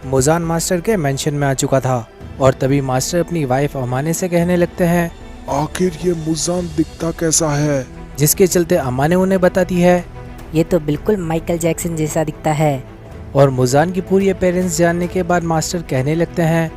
Muzan master के mention में आ चुका था और तभी मास्टर अपनी वाइफ अमाने से कहने लगते हैं, आखिर ये मुजान दिखता कैसा है? जिसके चलते अमाने उन्हें बताती है ये तो बिल्कुल माइकल जैक्सन जैसा दिखता है। और मुजान की पूरी अपीयरेंस जानने के बाद मास्टर कहने लगते हैं,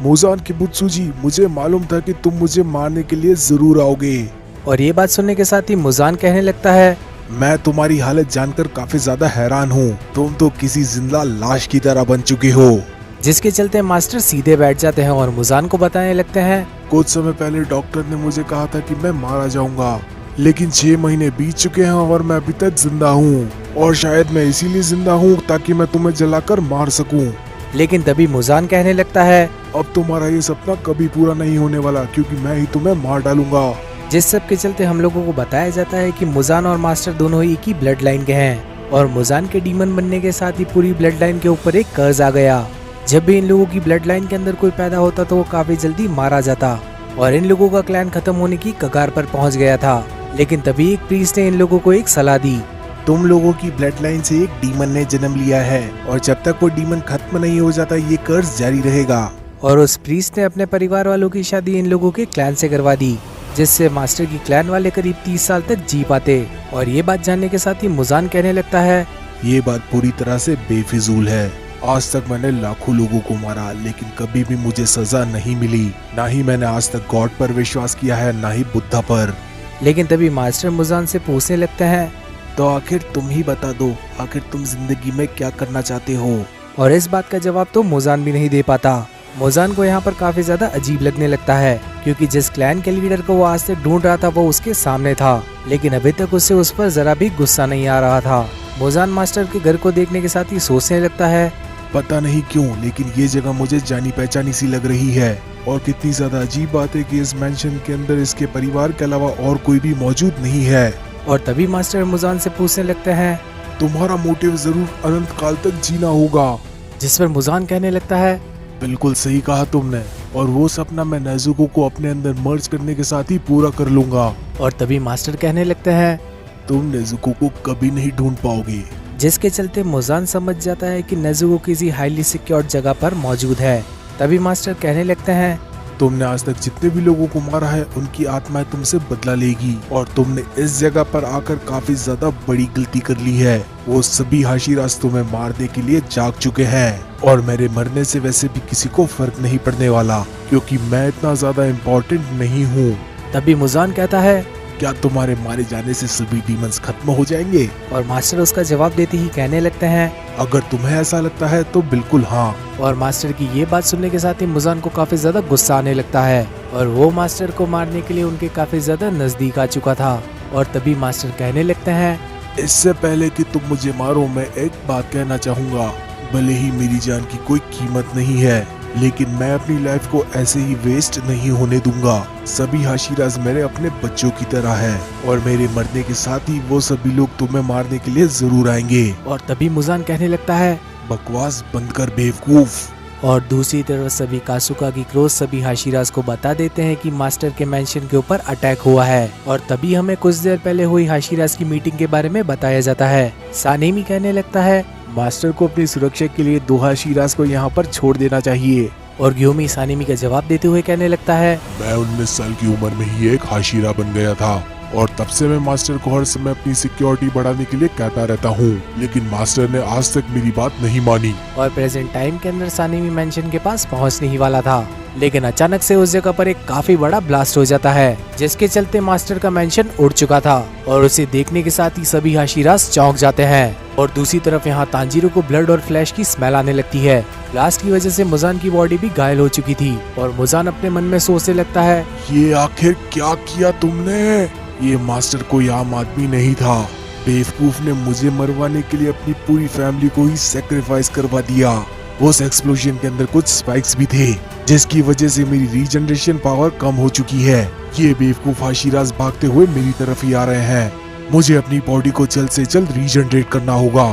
मुजान की बुत्सु जी, मुझे मालूम था कि तुम मुझे मारने के लिए जरूर आओगे। और ये बात सुनने के साथ ही मुजान कहने लगता है, मैं तुम्हारी हालत जानकर काफी ज्यादा हैरान हूँ। तुम तो किसी जिंदा लाश की तरह बन चुके हो। जिसके चलते मास्टर सीधे बैठ जाते हैं और मुजान को बताने लगते हैं, कुछ समय पहले डॉक्टर ने मुझे कहा था कि मैं मारा जाऊंगा, लेकिन 6 महीने बीत चुके हैं और मैं अभी तक जिंदा हूँ। और शायद मैं इसीलिए जिंदा हूँ ताकि मैं तुम्हें जलाकर मार सकूं। लेकिन तभी मुजान कहने लगता है, अब तुम्हारा ये सपना कभी पूरा नहीं होने वाला, क्योंकि मैं ही तुम्हें मार डालूंगा। जिस सब के चलते हम लोगों को बताया जाता है कि मुजान और मास्टर दोनों ही एक ही ब्लड लाइन के हैं और मुजान के डीमन बनने के साथ ही पूरी ब्लड लाइन के ऊपर एक कर्ज आ गया। जब भी इन लोगों की ब्लड लाइन के अंदर कोई पैदा होता तो वो काफी जल्दी मारा जाता और इन लोगों का क्लैन खत्म होने की कगार पर पहुंच गया था। लेकिन तभी एक प्रीस्ट ने इन लोगों को एक सलाह दी, तुम लोगों की ब्लड लाइन से एक डीमन ने जन्म लिया है और जब तक वो डीमन खत्म नहीं हो जाता ये कर्ज जारी रहेगा। और उस प्रीस्ट ने अपने परिवार वालों की शादी इन लोगों के क्लैन से करवा दी, जिससे मास्टर की क्लैन वाले करीब 30 साल तक जी पाते। और ये बात जानने के साथ ही मुजान कहने लगता है, ये बात पूरी तरह से बेफिजूल है। आज तक मैंने लाखों लोगों को मारा, लेकिन कभी भी मुझे सजा नहीं मिली। ना ही मैंने आज तक गॉड पर विश्वास किया है, ना ही बुद्धा पर। लेकिन तभी मास्टर मुजान से पूछने लगते हैं, तो आखिर तुम ही बता दो, आखिर तुम जिंदगी में क्या करना चाहते हो? और इस बात का जवाब तो मुजान भी नहीं दे पाता। मुजान को यहाँ पर काफी ज्यादा अजीब लगने लगता है, क्योंकि जिस क्लैन के लीडर को वो आज तक ढूंढ रहा था वो उसके सामने था, लेकिन अभी तक उससे उस पर जरा भी गुस्सा नहीं आ रहा था। मुजान मास्टर के घर को देखने के साथ ही सोचने लगता है, पता नहीं क्यों, लेकिन ये जगह मुझे जानी पहचानी सी लग रही है। और कितनी ज्यादा अजीब बात है कि इस मेंशन के अंदर इसके परिवार के अलावा और कोई भी मौजूद नहीं है। और तभी मास्टर मुजान से पूछने लगते हैं, तुम्हारा मोटिव जरूर अनंत काल तक जीना होगा। जिस पर मुजान कहने लगता है, बिल्कुल सही कहा तुमने, और वो सपना मैं नेज़ुको को अपने अंदर मर्ज करने के साथ ही पूरा कर लूंगा। और तभी मास्टर कहने लगते हैं, तुम नेज़ुको को कभी नहीं ढूंढ पाओगे। जिसके चलते मुजान समझ जाता है कि नेज़ुको किसी हाईली सिक्योर्ड जगह पर मौजूद है। तभी मास्टर कहने लगते हैं, तुमने आज तक जितने भी लोगों को मारा है उनकी आत्माएं तुमसे बदला लेगी, और तुमने इस जगह पर आकर काफी ज्यादा बड़ी गलती कर ली है। वो सभी हाशिरास तुम्हें मारने के लिए जाग चुके हैं, और मेरे मरने से वैसे भी किसी को फर्क नहीं पड़ने वाला, क्योंकि मैं इतना ज्यादा इम्पोर्टेंट नहीं हूँ। तभी मुजान कहता है, क्या तुम्हारे मारे जाने से सभी डीमंस खत्म हो जाएंगे? और मास्टर उसका जवाब देते ही कहने लगते हैं, अगर तुम्हें ऐसा लगता है तो बिल्कुल हाँ। और मास्टर की ये बात सुनने के साथ ही मुजान को काफी ज्यादा गुस्सा आने लगता है और वो मास्टर को मारने के लिए उनके काफी ज्यादा नजदीक आ चुका था। और तभी मास्टर कहने लगते हैं, इससे पहले कि तुम मुझे मारो, मैं एक बात कहना चाहूँगा। भले ही मेरी जान की कोई कीमत नहीं है, लेकिन मैं अपनी लाइफ को ऐसे ही वेस्ट नहीं होने दूंगा। सभी हाशिराज मेरे अपने बच्चों की तरह है, और मेरे मरने के साथ ही वो सभी लोग तुम्हें मारने के लिए जरूर आएंगे। और तभी मुजान कहने लगता है, बकवास बंद कर बेवकूफ। और दूसरी तरफ सभी कासुका की क्रोध सभी हाशिराज को बता देते हैं कि मास्टर के मेंशन के ऊपर अटैक हुआ है। और तभी हमें कुछ देर पहले हुई हाशिराज की मीटिंग के बारे में बताया जाता है। सानेमी कहने लगता है, मास्टर को अपनी सुरक्षा के लिए 2 हाशिराज को यहाँ पर छोड़ देना चाहिए। और ग्योमी सानेमी का जवाब देते हुए कहने लगता है, मैं 19 साल की उम्र में ही एक हाशिरा बन गया था, और तब से मैं मास्टर को हर समय अपनी सिक्योरिटी बढ़ाने के लिए कहता रहता हूँ, लेकिन मास्टर ने आज तक मेरी बात नहीं मानी। और प्रेजेंट टाइम के अंदर सानेमी मेंशन के पास पहुँचने ही वाला था, लेकिन अचानक से उस जगह पर एक काफी बड़ा ब्लास्ट हो जाता है, जिसके चलते मास्टर का मेंशन उड़ चुका था। और उसे देखने के साथ ही सभी हाशिराज चौंक जाते हैं। और दूसरी तरफ यहाँ तांजीरो को ब्लड और फ्लैश की स्मेल आने लगती है। ब्लास्ट की वजह से मुजान की बॉडी भी घायल हो चुकी थी, और मुजान अपने मन में सोचने लगता है, ये आखिर क्या किया तुमने? ये मास्टर कोई आम आदमी नहीं था। बेवकूफ ने मुझे मरवाने के लिए अपनी पूरी फैमिली को ही सेक्रीफाइस करवा दिया। उस एक्सप्लोजन के अंदर कुछ स्पाइक्स भी थे, जिसकी वजह से मेरी रीजनरेशन पावर कम हो चुकी है। ये बेवकूफ हाशिराज भागते हुए मेरी तरफ ही आ रहे हैं। मुझे अपनी बॉडी को जल्द से जल्द रीजनरेट करना होगा।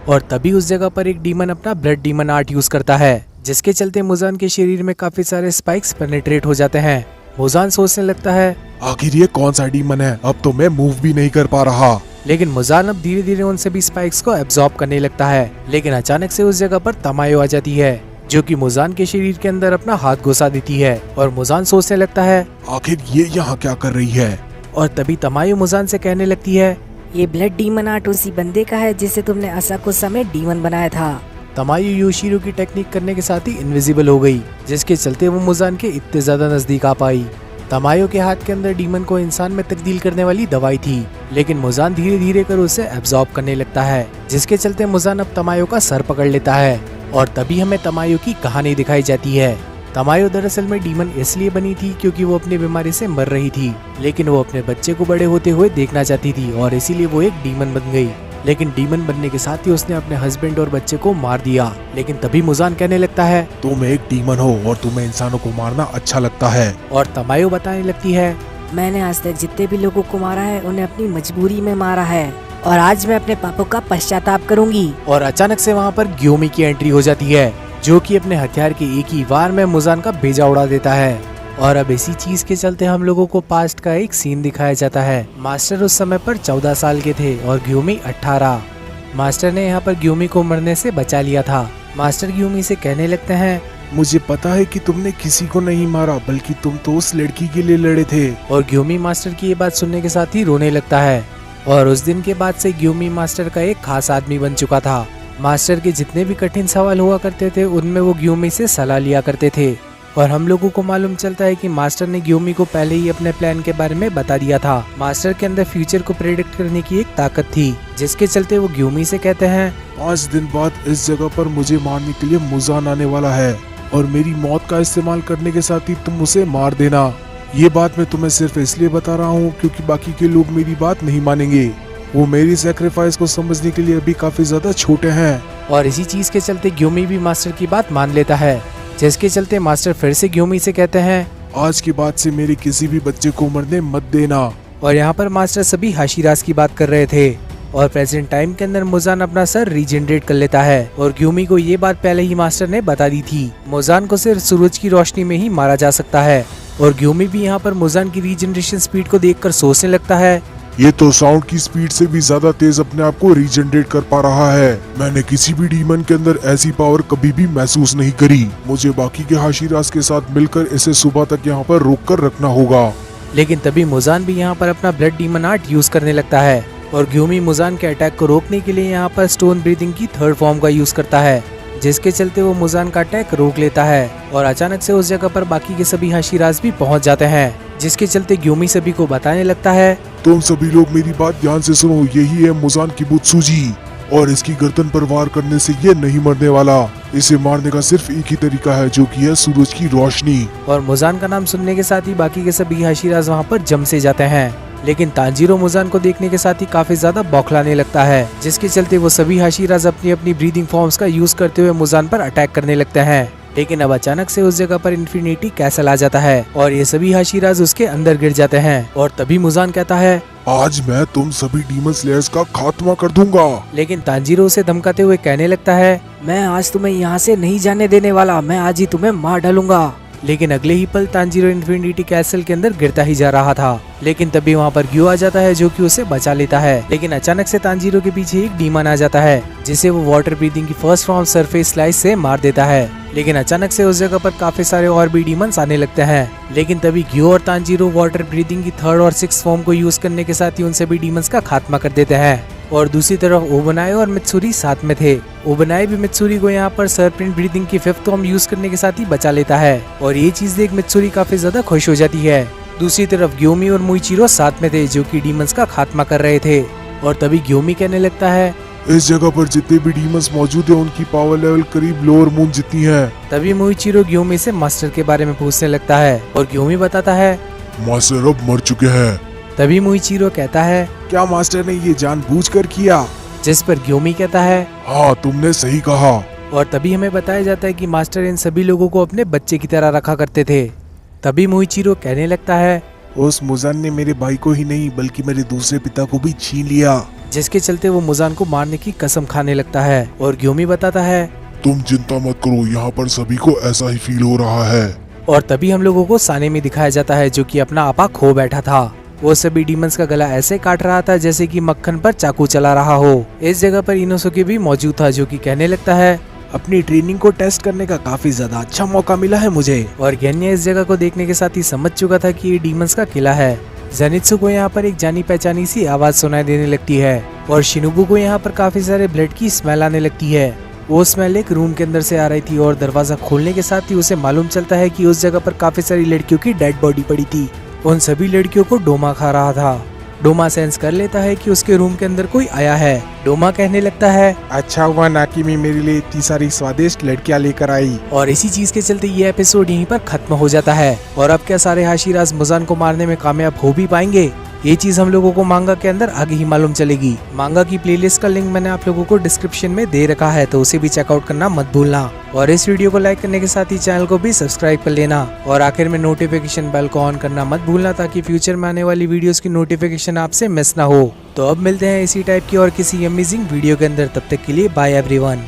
और तभी उस जगह पर एक डीमन अपना ब्लड डीमन आर्ट यूज करता है, जिसके चलते मुजान के शरीर में काफी सारे स्पाइक्स पेनिट्रेट हो जाते हैं। मुजान सोचने लगता है, आखिर ये कौन सा डीमन है? अब तो मैं मूव भी नहीं कर पा रहा। लेकिन मुजान अब धीरे धीरे उन सभी स्पाइक्स को एब्जॉर्ब करने लगता है। लेकिन अचानक से उस जगह पर तमायो आ जाती है जो कि मुजान के शरीर के अंदर अपना हाथ घुसा देती है और मुजान सोचने लगता है आखिर ये यहाँ क्या कर रही है। और तभी तमायो मुजान से कहने लगती है ये ब्लड डीमन आर्ट उसी बंदे का है जिसे तुमने असाकुसा में डीमन बनाया था। तमायो योशिरो की टेक्निक करने के साथ ही इनविजिबल हो गई, जिसके चलते वो मुजान के इतने ज्यादा नजदीक आ पाई। तमायो के हाथ के अंदर डीमन को इंसान में तब्दील करने वाली दवाई थी, लेकिन मुजान धीरे धीरे कर उसे एब्जॉर्ब करने लगता है, जिसके चलते मुजान अब तमायो का सर पकड़ लेता है। और तभी हमें तमायो की कहानी दिखाई जाती है। तमायो दरअसल में डीमन इसलिए बनी थी क्योंकि वो अपनी बीमारी से मर रही थी, लेकिन वो अपने बच्चे को बड़े होते हुए देखना चाहती थी और इसीलिए वो एक डीमन बन गई। लेकिन डीमन बनने के साथ ही उसने अपने हस्बैंड और बच्चे को मार दिया। लेकिन तभी मुजान कहने लगता है तुम एक डीमन हो और तुम्हें इंसानों को मारना अच्छा लगता है। और तमायो बताने लगती है मैंने आज तक जितने भी लोगों को मारा है उन्हें अपनी मजबूरी में मारा है और आज मैं अपने पापों का पश्चाताप करूंगी। और अचानक से वहाँ पर ग्योमी की एंट्री हो जाती है जो कि अपने हथियार के एक ही वार में मुजान का भेजा उड़ा देता है। और अब इसी चीज के चलते हम लोगों को पास्ट का एक सीन दिखाया जाता है। मास्टर उस समय पर 14 साल के थे और ग्योमी 18। मास्टर ने यहाँ पर ग्योमी को मरने से बचा लिया था। मास्टर ग्योमी से कहने लगते हैं मुझे पता है कि तुमने किसी को नहीं मारा, बल्कि तुम तो उस लड़की के लिए लड़े थे। और ग्योमी मास्टर की ये बात सुनने के साथ ही रोने लगता है। और उस दिन के बाद से ग्योमी मास्टर का एक खास आदमी बन चुका था। मास्टर के जितने भी कठिन सवाल हुआ करते थे उनमें वो ग्योमी से सलाह लिया करते थे। और हम लोगों को मालूम चलता है कि मास्टर ने ग्योमी को पहले ही अपने प्लान के बारे में बता दिया था। मास्टर के अंदर फ्यूचर को प्रेडिक्ट करने की एक ताकत थी, जिसके चलते वो ग्योमी से कहते हैं 5 दिन बाद इस जगह पर मुझे मारने के लिए मुजान आने वाला है और मेरी मौत का इस्तेमाल करने के साथ ही तुम उसे मार देना। ये बात मैं तुम्हें सिर्फ इसलिए बता रहा हूँ क्योंकि बाकी के लोग मेरी बात नहीं मानेंगे। वो मेरी सैक्रिफाइस को समझने के लिए अभी काफी ज्यादा छोटे हैं। और इसी चीज के चलते ग्योमी भी मास्टर की बात मान लेता है, जिसके चलते मास्टर फिर से ग्योमी से कहते हैं आज के बाद से मेरे किसी भी बच्चे को मरने मत देना। और यहाँ पर मास्टर सभी हाशिराज की बात कर रहे थे। और प्रेजेंट टाइम के अंदर मुजान अपना सर रीजनरेट कर लेता है और ग्योमी को ये बात पहले ही मास्टर ने बता दी थी। मुजान को सिर्फ सूरज की रोशनी में ही मारा जा सकता है। और ग्योमी भी यहाँ पर मुजान की रीजनरेशन स्पीड को देखकर सोचने लगता है ये तो साउंड की स्पीड से भी ज्यादा तेज अपने आप को रीजनरेट कर पा रहा है। मैंने किसी भी डीमन के अंदर ऐसी पावर कभी भी महसूस नहीं करी। मुझे बाकी के हाशिराज के साथ मिलकर इसे सुबह तक यहाँ पर रोक कर रखना होगा। लेकिन तभी मुजान भी यहाँ पर अपना ब्लड डीमन आर्ट यूज करने लगता है और ग्योमी मुजान के अटैक को रोकने के लिए यहाँ पर स्टोन ब्रीदिंग की 3rd फॉर्म का यूज करता है, जिसके चलते वो मुजान का अटैक रोक लेता है। और अचानक से उस जगह पर बाकी के सभी हाशिराज भी पहुंच जाते हैं, जिसके चलते ग्योमी सभी को बताने लगता है तुम सभी लोग मेरी बात ध्यान से सुनो। यही है मुजान की बुत्सुजी और इसकी गर्दन पर वार करने से ये नहीं मरने वाला। इसे मारने का सिर्फ एक ही तरीका है जो कि है सूरज की रोशनी। और मुजान का नाम सुनने के साथ ही बाकी के सभी हाशिराज वहाँ पर जम से जाते हैं। लेकिन तांजीरो मुजान को देखने के साथ ही काफी ज्यादा बौखलाने लगता है, जिसके चलते वो सभी हाशिराज अपनी अपनी ब्रीदिंग फॉर्म्स का यूज करते हुए मुजान पर अटैक करने लगते हैं। लेकिन अब अचानक से उस जगह पर इन्फिनिटी कैसल आ जाता है और ये सभी हाशिराज उसके अंदर गिर जाते हैं। और तभी मुजान कहता है आज मैं तुम सभी डीमन स्लेयर्स का खात्मा कर दूंगा। लेकिन तांजीरो उसे धमकाते हुए कहने लगता है मैं आज तुम्हें यहाँ से नहीं जाने देने वाला, मैं आज ही तुम्हें मार डालूंगा। लेकिन अगले ही पल तांजीरो इन्फिनिटी कैसल के अंदर गिरता ही जा रहा था। लेकिन तभी वहाँ पर ग्यू आ जाता है जो कि उसे बचा लेता है। लेकिन अचानक से तांजीरो के पीछे एक डीमन आ जाता है, जिसे वो वाटर ब्रीदिंग की 1st फॉर्म सरफेस स्लाइस से मार देता है। लेकिन अचानक से उस जगह पर काफी सारे और भी डीमंस आने लगते हैं। लेकिन तभी ग्यू और तांजीरो वाटर ब्रीदिंग की 3rd और 6th फॉर्म को यूज करने के साथ ही उन सभी डीमंस का खात्मा कर देते हैं। और दूसरी तरफ ओबनाए और मित्सुरी साथ में थे। ओबनाए भी मित्सुरी को यहाँ पर सरपेंट ब्रीदिंग की 5th फॉर्म यूज करने के साथ ही बचा लेता है और ये चीज देख मित्सुरी काफी ज्यादा खुश हो जाती है। दूसरी तरफ ग्योमी और मुइचिरो साथ में थे जो कि डीमंस का खात्मा कर रहे थे। और तभी ग्योमी कहने लगता है इस जगह पर जितने भी डीमंस मौजूद हैं उनकी पावर लेवल करीब लोअर मून जितनी है। तभी मुइचिरो ग्योमी से मास्टर के बारे में पूछने लगता है और ग्योमी बताता है मास्टर अब मर चुके हैं। तभी मुइचिरो कहता है क्या मास्टर ने ये जानबूझकर किया? जिस पर ग्योमी कहता है हाँ तुमने सही कहा। और तभी हमें बताया जाता है कि मास्टर इन सभी लोगों को अपने बच्चे की तरह रखा करते थे। तभी मुइचिरो कहने लगता है उस मुजान ने मेरे भाई को ही नहीं बल्कि मेरे दूसरे पिता को भी छीन लिया, जिसके चलते वो मुजान को मारने की कसम खाने लगता है। और ग्योमी बताता है तुम चिंता मत करो, यहाँ पर सभी को ऐसा ही फील हो रहा है। और तभी हम लोगों को साने में दिखाया जाता है जो कि अपना आपा खो बैठा था। वो सभी डीमंस का गला ऐसे काट रहा था जैसे कि मक्खन पर चाकू चला रहा हो। इस जगह पर इनोसुके भी मौजूद था, जो कि कहने लगता है, अपनी ट्रेनिंग को टेस्ट करने का काफी ज्यादा अच्छा मौका मिला है मुझे। और गेन्या इस जगह को देखने के साथ ही समझ चुका था कि ये डीमंस का किला है। जेनित्सु को यहाँ पर एक जानी पहचानी सी आवाज सुनाई देने लगती है और शिनोबु को यहाँ पर काफी सारे ब्लड की स्मेल आने लगती है। वो स्मेल एक रूम के अंदर से आ रही थी और दरवाजा खोलने के साथ ही उसे मालूम चलता है कि उस जगह पर काफी सारी लड़कियों की डेड बॉडी पड़ी थी। उन सभी लड़कियों को डोमा खा रहा था। डोमा सेंस कर लेता है कि उसके रूम के अंदर कोई आया है। डोमा कहने लगता है, अच्छा हुआ नाकिमी मेरे लिए इतनी सारी स्वादिष्ट लड़कियां लेकर आई। और इसी चीज के चलते ये एपिसोड यहीं पर खत्म हो जाता है। और अब क्या सारे हाशिराज मुजान को मारने में कामयाब हो भी पाएंगे? ये चीज हम लोगों को मांगा के अंदर आगे ही मालूम चलेगी। मांगा की प्लेलिस्ट का लिंक मैंने आप लोगों को डिस्क्रिप्शन में दे रखा है, तो उसे भी चेकआउट करना मत भूलना। और इस वीडियो को लाइक करने के साथ ही चैनल को भी सब्सक्राइब कर लेना। और आखिर में नोटिफिकेशन बेल को ऑन करना मत भूलना, ताकि फ्यूचर में आने वाली वीडियोस की नोटिफिकेशन आपसे मिस ना हो। तो अब मिलते हैं इसी टाइप की और किसी अमेजिंग वीडियो के अंदर। तब तक के लिए बाय एवरीवन।